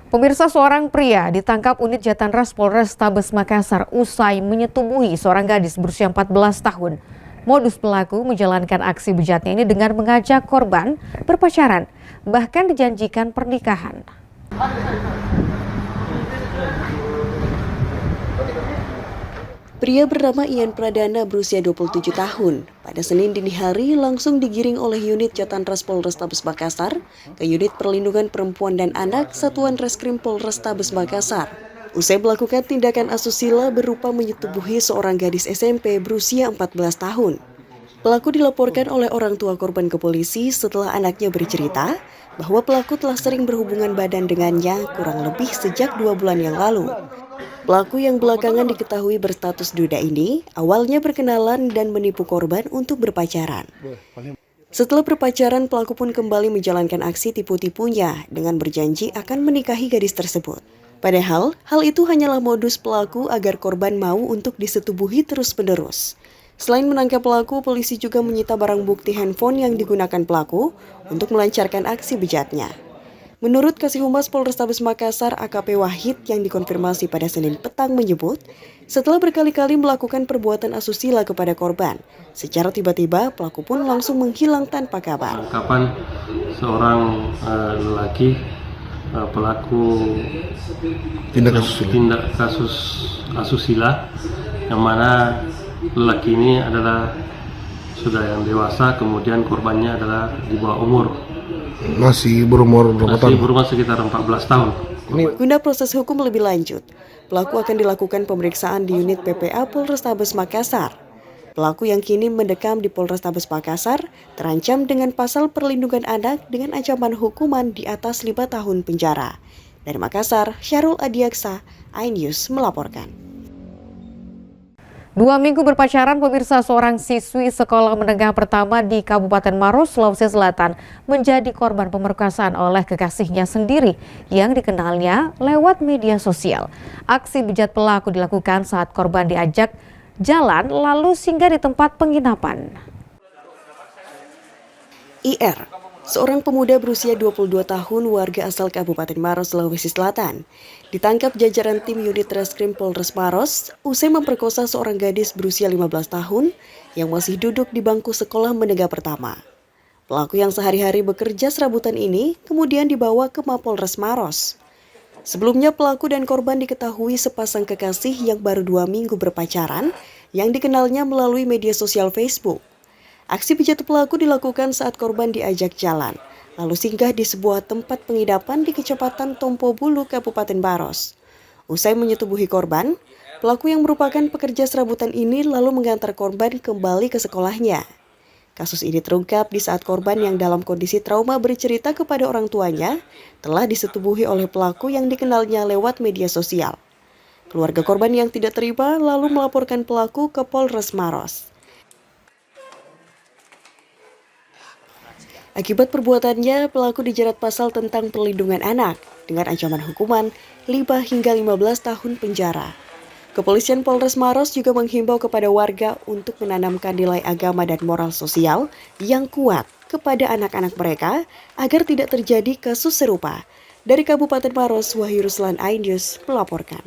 Pemirsa, seorang pria ditangkap unit Jatanras Polrestabes Makassar usai menyetubuhi seorang gadis berusia 14 tahun. Modus pelaku menjalankan aksi bejatnya ini dengan mengajak korban berpacaran, bahkan dijanjikan pernikahan. Pria bernama Ian Pradana berusia 27 tahun. Pada Senin dini hari langsung digiring oleh unit Jatanras Polrestabes Makassar ke unit perlindungan perempuan dan anak Satuan Reskrim Polrestabes Makassar. Usai melakukan tindakan asusila berupa menyetubuhi seorang gadis SMP berusia 14 tahun. Pelaku dilaporkan oleh orang tua korban ke polisi setelah anaknya bercerita bahwa pelaku telah sering berhubungan badan dengannya kurang lebih sejak 2 bulan yang lalu. Pelaku yang belakangan diketahui berstatus duda ini awalnya berkenalan dan menipu korban untuk berpacaran. Setelah berpacaran, pelaku pun kembali menjalankan aksi tipu-tipunya dengan berjanji akan menikahi gadis tersebut. Padahal, hal itu hanyalah modus pelaku agar korban mau untuk disetubuhi terus-menerus. Selain menangkap pelaku, polisi juga menyita barang bukti handphone yang digunakan pelaku untuk melancarkan aksi bejatnya. Menurut Kasih Humas Polrestabes Makassar AKP Wahid yang dikonfirmasi pada Senin petang menyebut, setelah berkali-kali melakukan perbuatan asusila kepada korban, secara tiba-tiba pelaku pun langsung menghilang tanpa kabar. Kapan seorang lelaki pelaku tindak kasus asusila, yang mana lelaki ini adalah sudah yang dewasa, kemudian korbannya adalah di bawah umur. Masih berumur berapa tahun? Masih berumur sekitar 14 tahun. Guna proses hukum lebih lanjut, pelaku akan dilakukan pemeriksaan di unit PPA Polrestabes Makassar. Pelaku yang kini mendekam di Polrestabes Makassar terancam dengan pasal perlindungan anak dengan ancaman hukuman di atas 5 tahun penjara. Dari Makassar, Syarul Adiaksa, iNews melaporkan. 2 minggu berpacaran, pemirsa, seorang siswi sekolah menengah pertama di Kabupaten Maros, Sulawesi Selatan menjadi korban pemerkosaan oleh kekasihnya sendiri yang dikenalnya lewat media sosial. Aksi bejat pelaku dilakukan saat korban diajak jalan lalu singgah di tempat penginapan. IR, seorang pemuda berusia 22 tahun warga asal Kabupaten Maros, Sulawesi Selatan, ditangkap jajaran tim unit Reskrim Polres Maros usai memperkosa seorang gadis berusia 15 tahun yang masih duduk di bangku sekolah menengah pertama. Pelaku yang sehari-hari bekerja serabutan ini kemudian dibawa ke Mapolres Maros. Sebelumnya pelaku dan korban diketahui sepasang kekasih yang baru 2 minggu berpacaran yang dikenalnya melalui media sosial Facebook. Aksi bejat pelaku dilakukan saat korban diajak jalan, lalu singgah di sebuah tempat penginapan di Kecamatan Tompo Bulu, Kabupaten Maros. Usai menyetubuhi korban, pelaku yang merupakan pekerja serabutan ini lalu mengantar korban kembali ke sekolahnya. Kasus ini terungkap di saat korban yang dalam kondisi trauma bercerita kepada orang tuanya telah disetubuhi oleh pelaku yang dikenalnya lewat media sosial. Keluarga korban yang tidak terima lalu melaporkan pelaku ke Polres Maros. Akibat perbuatannya, pelaku dijerat pasal tentang perlindungan anak dengan ancaman hukuman 5 hingga 15 tahun penjara. Kepolisian Polres Maros juga menghimbau kepada warga untuk menanamkan nilai agama dan moral sosial yang kuat kepada anak-anak mereka agar tidak terjadi kasus serupa. Dari Kabupaten Maros, Wahyu Ruslan, iNews melaporkan.